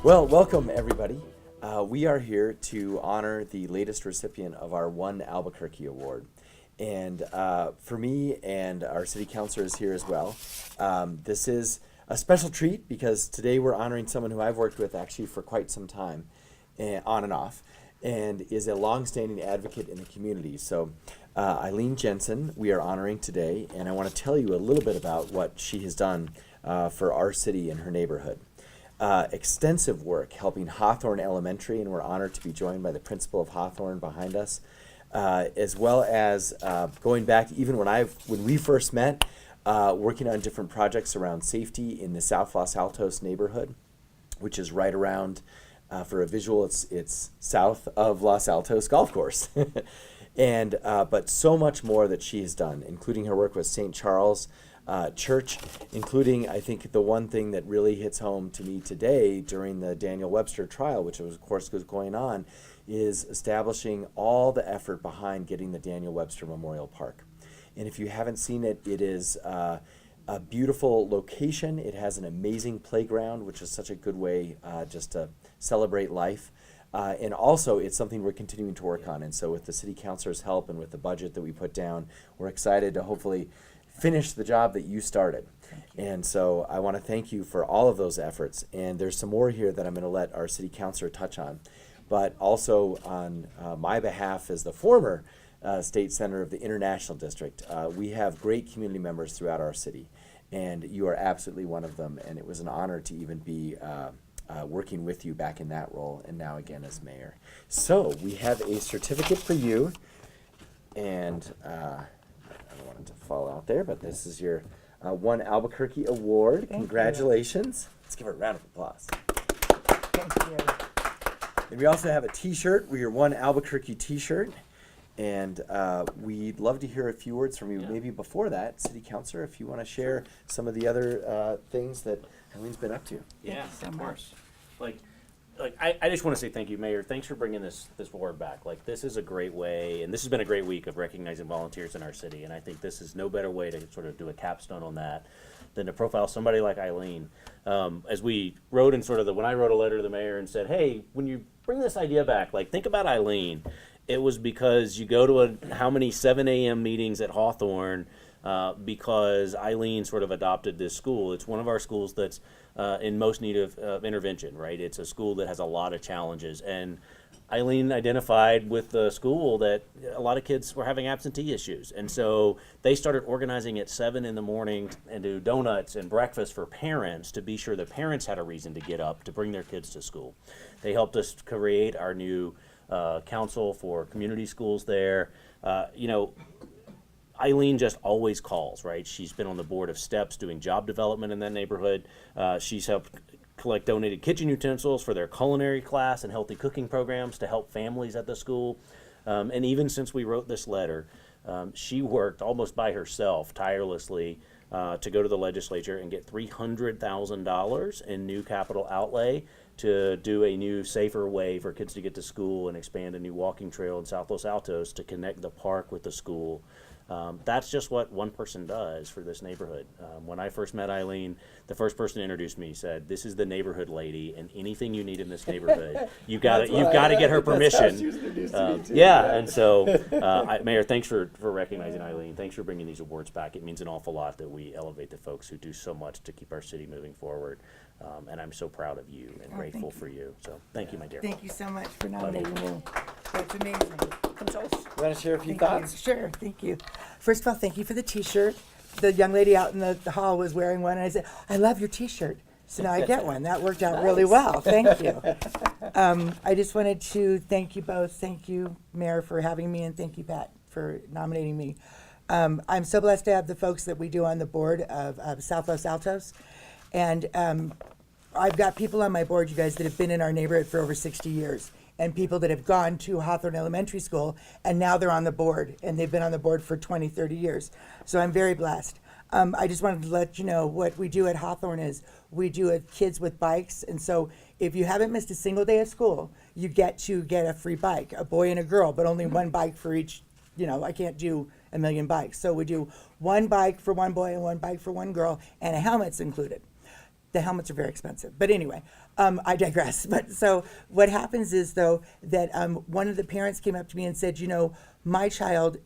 Well, welcome everybody. We are here to honor the latest recipient of our One Albuquerque Award. And for me and our city councilor is here as well. This is a special treat because today we're honoring someone who I've worked with actually for quite some time, on and off, and is a longstanding advocate in the community. So Eileen Jessen, we are honoring today, and I want to tell you a little bit about what she has done for our city and her neighborhood. Extensive work helping Hawthorne Elementary, and we're honored to be joined by the principal of Hawthorne behind us, as well as going back even when we first met, working on different projects around safety in the South Los Altos neighborhood, which is right around, for a visual, it's south of Los Altos Golf Course. And but so much more that she has done, including her work with St. Charles Church, including, I think, the one thing that really hits home to me today during the Daniel Webster trial, which was, of course, was going on, is establishing all the effort behind getting the Daniel Webster Memorial Park. And if you haven't seen it, it is a beautiful location. It has an amazing playground, which is such a good way just to celebrate life. And also, it's something we're continuing to work on. And so with the city councilor's help and with the budget that we put down, we're excited to hopefully finish the job that you started. And so I want to thank you for all of those efforts. And there's some more here that I'm going to let our city councilor touch on. But also on my behalf as the former state senator of the International District, we have great community members throughout our city. And you are absolutely one of them. And it was an honor to even be working with you back in that role and now again as mayor. So we have a certificate for you. And I don't want it to fall out there, but this is your One Albuquerque Award. Thank Congratulations. Let's give her a round of applause. Thank you. And we also have a t-shirt, your One Albuquerque t-shirt. And we'd love to hear a few words from you. Maybe before that, City Councilor, if you want to share some of the other things that Eileen's been up to. Yeah, Thank you so of much. course. I just want to say thank you, Mayor. Thanks for bringing this award back. This is a great way, and this has been a great week of recognizing volunteers in our city. And I think this is no better way to sort of do a capstone on that than to profile somebody like Eileen. As we wrote in when I wrote a letter to the mayor and said, hey, when you bring this idea back, think about Eileen. It was because you go to how many 7 a.m. meetings at Hawthorne because Eileen sort of adopted this school. It's one of our schools that's in most need of intervention, right? It's a school that has a lot of challenges. And Eileen identified with the school that a lot of kids were having absentee issues. And so they started organizing at 7 in the morning and do donuts and breakfast for parents to be sure the parents had a reason to get up to bring their kids to school. They helped us create our new council for community schools there. Eileen just always calls, right? She's been on the board of STEPS doing job development in that neighborhood. She's helped collect donated kitchen utensils for their culinary class and healthy cooking programs to help families at the school. And even since we wrote this letter, she worked almost by herself tirelessly to go to the legislature and get $300,000 in new capital outlay to do a new, safer way for kids to get to school and expand a new walking trail in South Los Altos to connect the park with the school. That's just what one person does for this neighborhood. When I first met Eileen, the first person to introduce me said, "This is the neighborhood lady, and anything you need in this neighborhood, you've got to get her permission." Yeah, and so, Mayor, thanks for recognizing Eileen. Thanks for bringing these awards back. It means an awful lot that we elevate the folks who do so much to keep our city moving forward. And I'm so proud of you and grateful for you. So thank you, my dear. Thank you so much for nominating me. That's amazing. You want to share a few thoughts? Sure, thank you. First of all, thank you for the t-shirt. The young lady out in the hall was wearing one, and I said, I love your t-shirt. So now I get one. That worked out really well. Thank you. I just wanted to thank you both. Thank you, Mayor, for having me, and thank you, Pat, for nominating me. I'm so blessed to have the folks that we do on the board of South Los Altos. And I've got people on my board, you guys, that have been in our neighborhood for over 60 years. And people that have gone to Hawthorne Elementary School, and now they're on the board, and they've been on the board for 20, 30 years. So I'm very blessed. I just wanted to let you know what we do at Hawthorne is we do it kids with bikes. And so if you haven't missed a single day of school, you get to get a free bike, a boy and a girl, but only one bike for each. I can't do a million bikes. So we do one bike for one boy and one bike for one girl, and a helmet's included. The helmets are very expensive. But anyway, I digress. But so what happens is, though, that one of the parents came up to me and said, you know, my child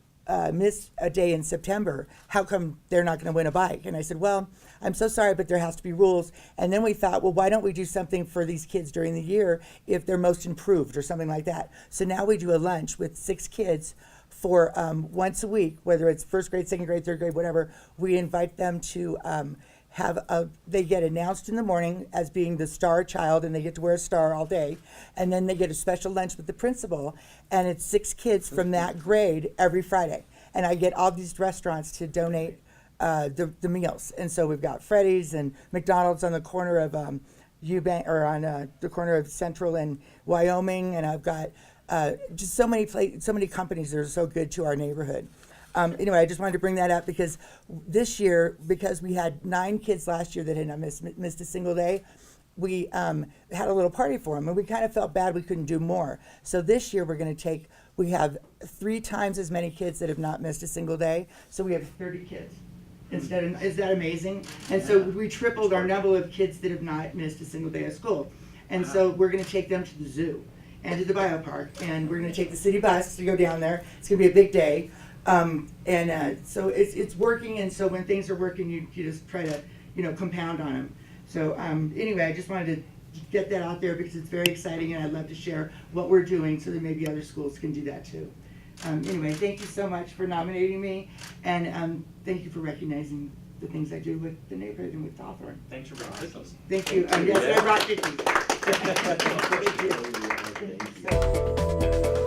missed a day in September. How come they're not going to win a bike? And I said, well, I'm so sorry, but there has to be rules. And then we thought, well, why don't we do something for these kids during the year if they're most improved or something like that? So now we do a lunch with 6 kids for once a week, whether it's first grade, second grade, third grade, whatever. We invite them to they get announced in the morning as being the star child, and they get to wear a star all day, and then they get a special lunch with the principal, and it's 6 kids from that grade every Friday, and I get all these restaurants to donate the meals, and so we've got Freddy's and McDonald's on the corner of Eubank, or on the corner of Central and Wyoming, and I've got just so many companies that are so good to our neighborhood. Anyway, I just wanted to bring that up because this year, because we had 9 kids last year that had not missed a single day, we had a little party for them, and we kind of felt bad we couldn't do more. So this year we have 3 times as many kids that have not missed a single day, so we have 30 kids. Is that amazing? And so we tripled our number of kids that have not missed a single day of school. And so we're going to take them to the zoo and to the biopark, and we're going to take the city bus to go down there. It's going to be a big day. So it's working, and so when things are working, you just try to, compound on them. So anyway, I just wanted to get that out there because it's very exciting, and I'd love to share what we're doing so that maybe other schools can do that too. Anyway, thank you so much for nominating me, and thank you for recognizing the things I do with the neighborhood and with Hawthorne. Thanks for bringing cookies. Thank you. Yes, I brought cookies. Thank you.